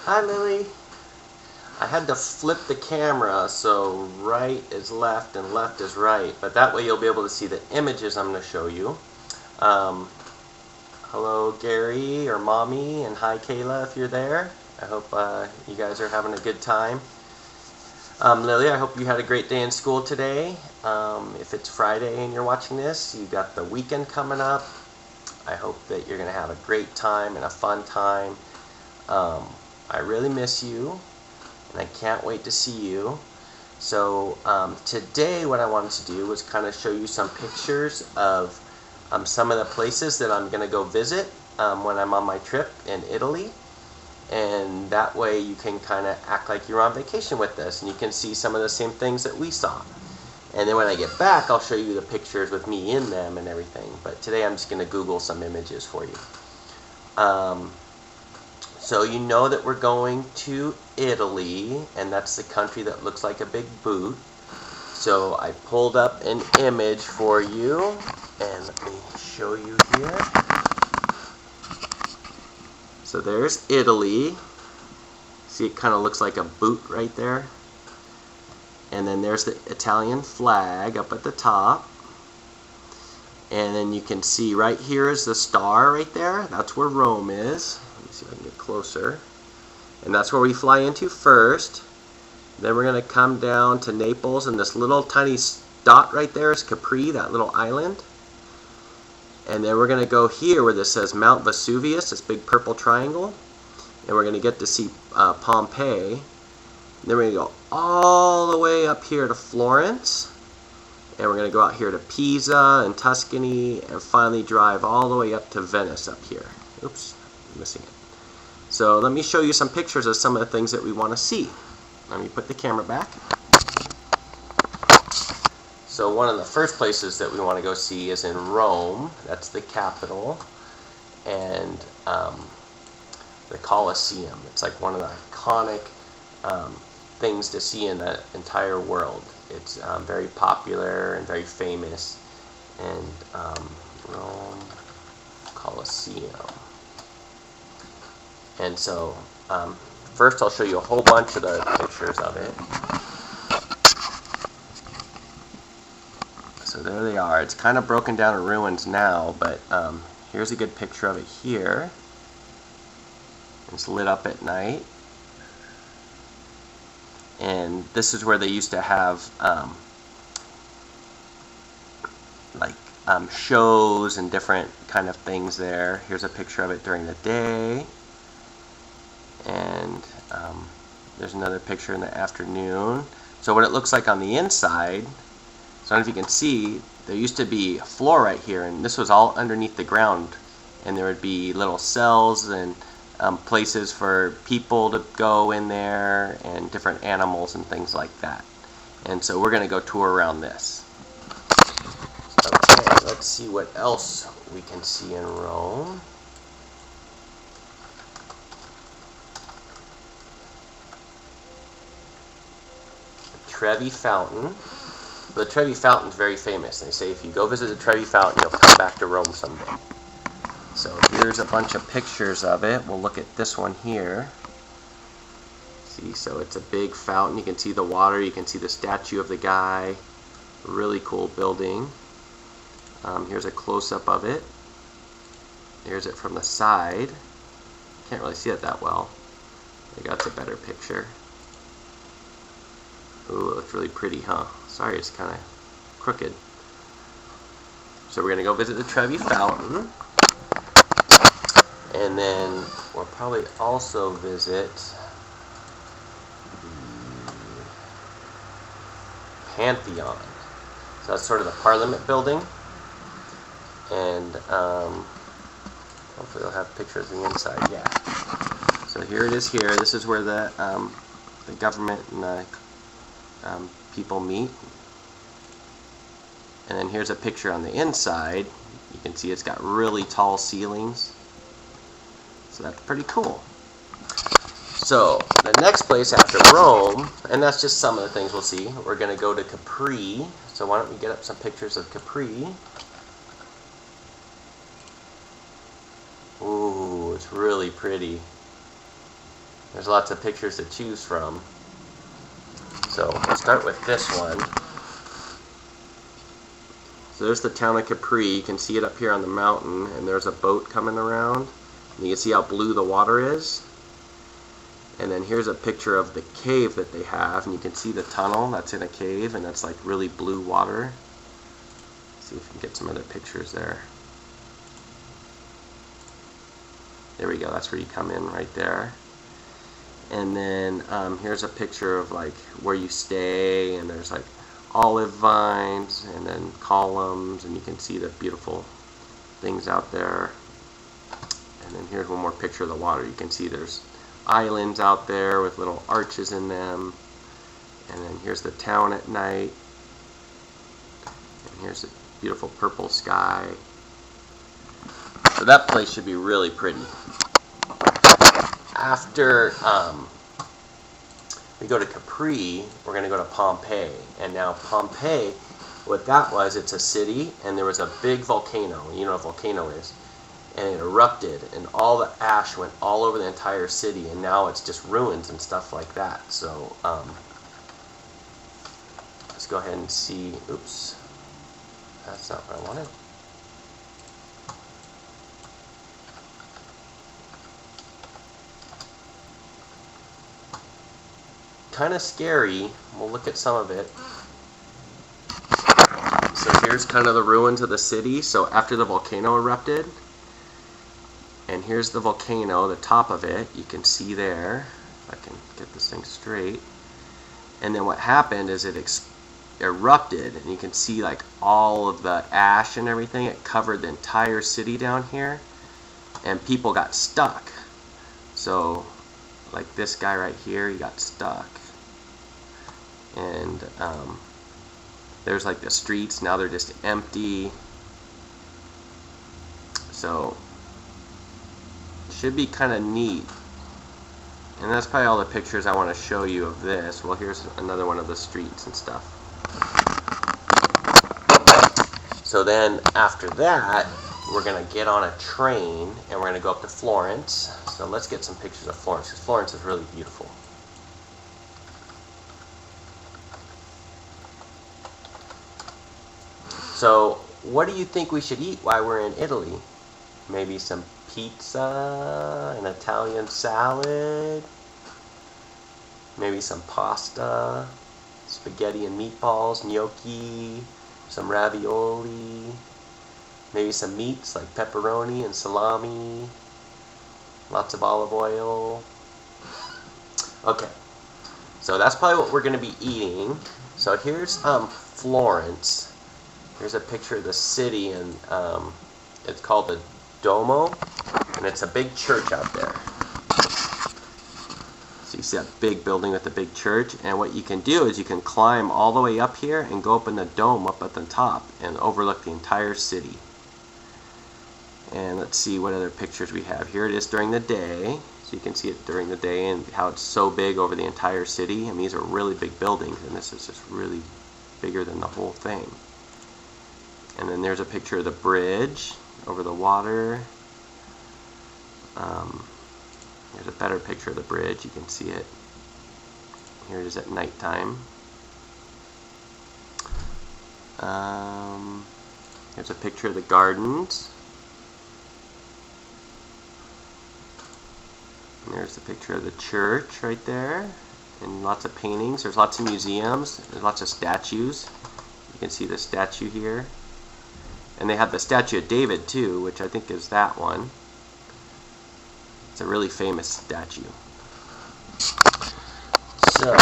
Hi, Lily. I had to flip the camera so right is left and left is right, but that way you'll be able to see the images I'm going to show you. Um, Hello, Gary or Mommy, and hi, Kayla, if you're there. I hope you guys are having a good time. Lily, I hope you had a great day in school today. If it's Friday and you're watching this, you got the weekend coming up. I hope that you're going to have a great time and a fun time. I really miss you, and I can't wait to see you. So today what I wanted to do was kind of show you some pictures of some of the places that I'm going to go visit when I'm on my trip in Italy. And that way you can kind of act like you're on vacation with us, and you can see some of the same things that we saw. And then when I get back, I'll show you the pictures with me in them and everything. But today I'm just going to Google some images for you. So you know that we're going to Italy, and that's the country that looks like a big boot. So I pulled up an image for you, and let me show you here. So there's Italy. See, it kind of looks like a boot right there. And then there's the Italian flag up at the top. And then you can see right here is the star right there. That's where Rome is. Let me see if I can get closer. And that's where we fly into first. Then we're going to come down to Naples, and this little tiny dot right there is Capri, that little island. And then we're going to go here where this says Mount Vesuvius, this big purple triangle. And we're going to get to see Pompeii. And then we're going to go all the way up here to Florence. And we're going to go out here to Pisa and Tuscany, and finally drive all the way up to Venice up here. Oops, I'm missing it. So let me show you some pictures of some of the things that we want to see. Let me put the camera back. So one of the first places that we want to go see is in Rome. That's the capital. And the Colosseum. It's like one of the iconic things to see in the entire world. It's very popular and very famous. And Rome Colosseum. And so first I'll show you a whole bunch of the pictures of it. So there they are. It's kind of broken down in ruins now, but here's a good picture of it here. It's lit up at night. And this is where they used to have shows and different kind of things there. Here's a picture of it during the day. And there's another picture in the afternoon. So what it looks like on the inside, so I don't know if you can see, there used to be a floor right here, and this was all underneath the ground. And there would be little cells and places for people to go in there, and different animals and things like that. And so we're going to go tour around this. Okay, let's see what else we can see in Rome. The Trevi Fountain. The Trevi Fountain is very famous. They say if you go visit the Trevi Fountain, you'll come back to Rome someday. So here's a bunch of pictures of it. We'll look at this one here. See, so it's a big fountain. You can see the water. You can see the statue of the guy. Really cool building. Here's a close-up of it. Here's it from the side. Can't really see it that well. I think that's a better picture. Ooh, it looks really pretty, huh? Sorry, it's kind of crooked. So we're going to go visit the Trevi Fountain. And then we'll probably also visit the Pantheon. So that's sort of the Parliament building. And hopefully they'll have pictures of the inside. Yeah. So here it is here. This is where the government and the people meet. And then here's a picture on the inside. You can see it's got really tall ceilings. So that's pretty cool. So the next place after Rome, and that's just some of the things we'll see, we're going to go to Capri. So why don't we get up some pictures of Capri. Ooh, it's really pretty. There's lots of pictures to choose from. So we'll start with this one. So there's the town of Capri. You can see it up here on the mountain, and there's a boat coming around. And you can see how blue the water is. And then here's a picture of the cave that they have, and you can see the tunnel that's in a cave, and that's like really blue water. Let's see if we can get some other pictures there. There we go, that's where you come in right there. And then here's a picture of like where you stay, and there's like olive vines and then columns, and you can see the beautiful things out there. And then here's one more picture of the water. You can see there's islands out there with little arches in them. And then here's the town at night. And here's a beautiful purple sky. So that place should be really pretty. After we go to Capri, we're going to go to Pompeii. And now Pompeii, what that was, it's a city, and there was a big volcano. You know what a volcano is. And it erupted, and all the ash went all over the entire city, and now it's just ruins and stuff like that. So let's go ahead and see. Oops, that's not what I wanted. Kind of scary. We'll look at some of it. So here's kind of the ruins of the city. So after the volcano erupted, and here's the volcano, the top of it, you can see there, if I can get this thing straight. And then what happened is it erupted, and you can see like all of the ash and everything. It covered the entire city down here, and people got stuck. So like this guy right here, he got stuck. And there's like the streets, now they're just empty. So should be kind of neat. And that's probably all the pictures I want to show you of this. Well, here's another one of the streets and stuff. So then after that, we're going to get on a train and we're going to go up to Florence. So let's get some pictures of Florence, because Florence is really beautiful. So what do you think we should eat while we're in Italy? Maybe some pizza, an Italian salad, maybe some pasta, spaghetti and meatballs, gnocchi, some ravioli, maybe some meats like pepperoni and salami, lots of olive oil. Okay, so that's probably what we're going to be eating. So here's Florence. Here's a picture of the city, and it's called the Duomo, and it's a big church out there. So you see that big building with the big church, and what you can do is you can climb all the way up here and go up in the dome up at the top and overlook the entire city. And let's see what other pictures we have. Here it is during the day, so you can see it during the day and how it's so big over the entire city. I mean, these are really big buildings, and this is just really bigger than the whole thing. And then there's a picture of the bridge over the water. Here's a better picture of the bridge. You can see it. Here it is at nighttime. Here's a picture of the gardens. And there's the picture of the church right there. And lots of paintings. There's lots of museums. There's lots of statues. You can see the statue here. And they have the statue of David too, which I think is that one. It's a really famous statue. So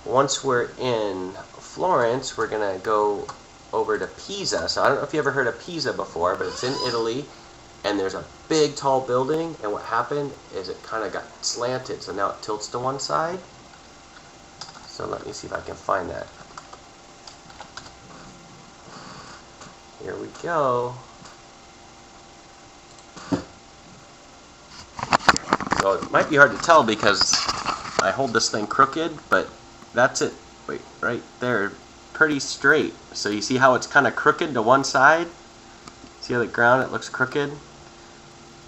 once we're in Florence, we're going to go over to Pisa. So I don't know if you ever heard of Pisa before, but it's in Italy, and there's a big tall building, and what happened is it kind of got slanted, so now it tilts to one side. So let me see if I can find that. Here we go. So it might be hard to tell because I hold this thing crooked, but that's it. Wait, right there, pretty straight. So you see how it's kind of crooked to one side? See how the ground, it looks crooked?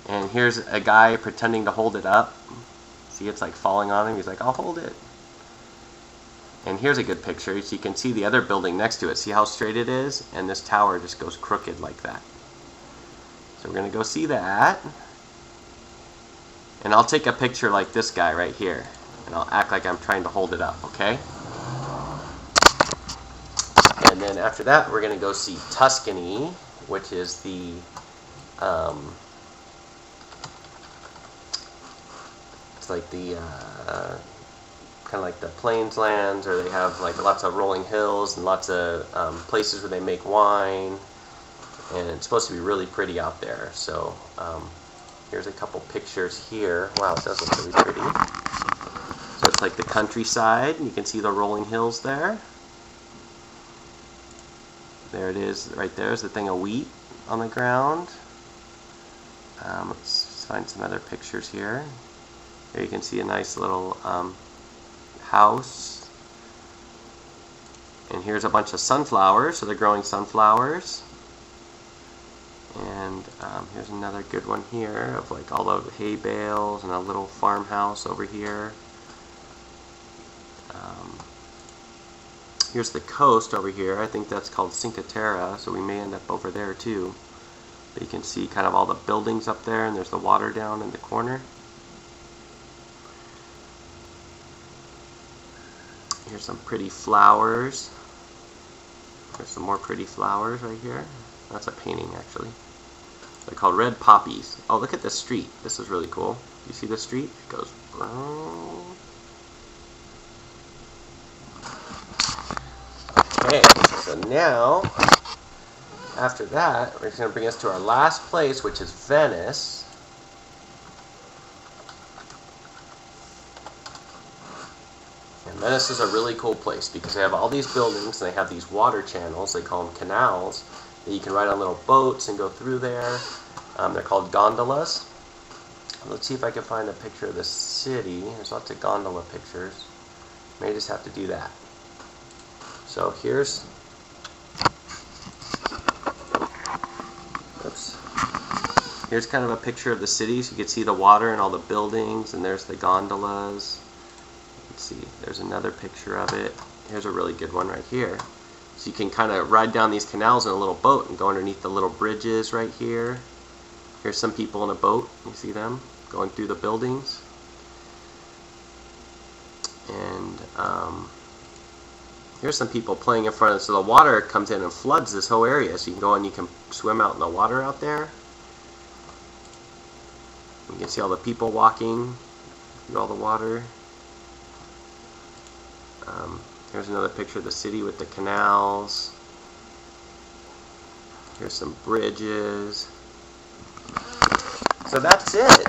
And here's a guy pretending to hold it up. See, it's like falling on him. He's like, I'll hold it. And here's a good picture. So you can see the other building next to it. See how straight it is? And this tower just goes crooked like that. So we're going to go see that. And I'll take a picture like this guy right here. And I'll act like I'm trying to hold it up, okay? And then after that, we're going to go see Tuscany, which is the it's like the kind of like the plains lands, or they have like lots of rolling hills and lots of places where they make wine, and it's supposed to be really pretty out there. So here's a couple pictures here. Wow, it does look really pretty. So it's like the countryside, and you can see the rolling hills there. There it is, right there is the thing of wheat on the ground. Let's find some other pictures here. There you can see a nice little house. And here's a bunch of sunflowers, so they're growing sunflowers. And here's another good one here of like all the hay bales and a little farmhouse over here. Here's the coast over here. I think that's called Cinque Terre, so we may end up over there too. But you can see kind of all the buildings up there, and there's the water down in the corner. Here's some pretty flowers. There's some more pretty flowers right here. That's a painting, actually. They're called red poppies. Oh, look at this street. This is really cool. You see the street? It goes brown. Okay, so now, after that, we're going to bring us to our last place, which is Venice. And Venice is a really cool place because they have all these buildings, and they have these water channels, they call them canals, that you can ride on little boats and go through there. They're called gondolas. Let's see if I can find a picture of the city. There's lots of gondola pictures. May just have to do that. So here's, here's kind of a picture of the city, so you can see the water and all the buildings, and there's the gondolas. Let's see, there's another picture of it. Here's a really good one right here. So you can kind of ride down these canals in a little boat and go underneath the little bridges right here. Here's some people in a boat, you see them going through the buildings. And here's some people playing in front of it. So the water comes in and floods this whole area, so you can go and you can swim out in the water out there. You can see all the people walking through all the water. Here's another picture of the city with the canals. Here's some bridges. So that's it.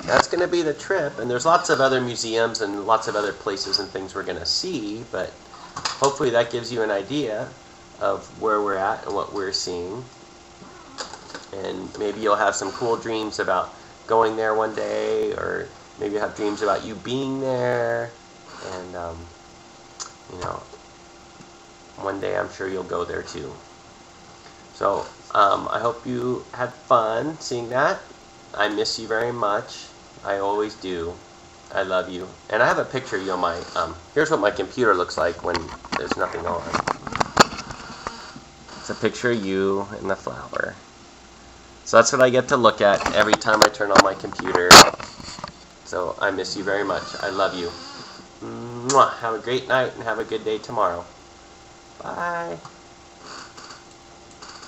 That's going to be the trip. And there's lots of other museums and lots of other places and things we're going to see, but hopefully that gives you an idea of where we're at and what we're seeing. And maybe you'll have some cool dreams about going there one day, or maybe you'll have dreams about you being there. And, you know, one day I'm sure you'll go there too. So, I hope you had fun seeing that. I miss you very much. I always do. I love you. And I have a picture of you on my, here's what my computer looks like when there's nothing on. It's a picture of you and the flower. So that's what I get to look at every time I turn on my computer. So I miss you very much. I love you. Mwah. Have a great night and have a good day tomorrow. Bye.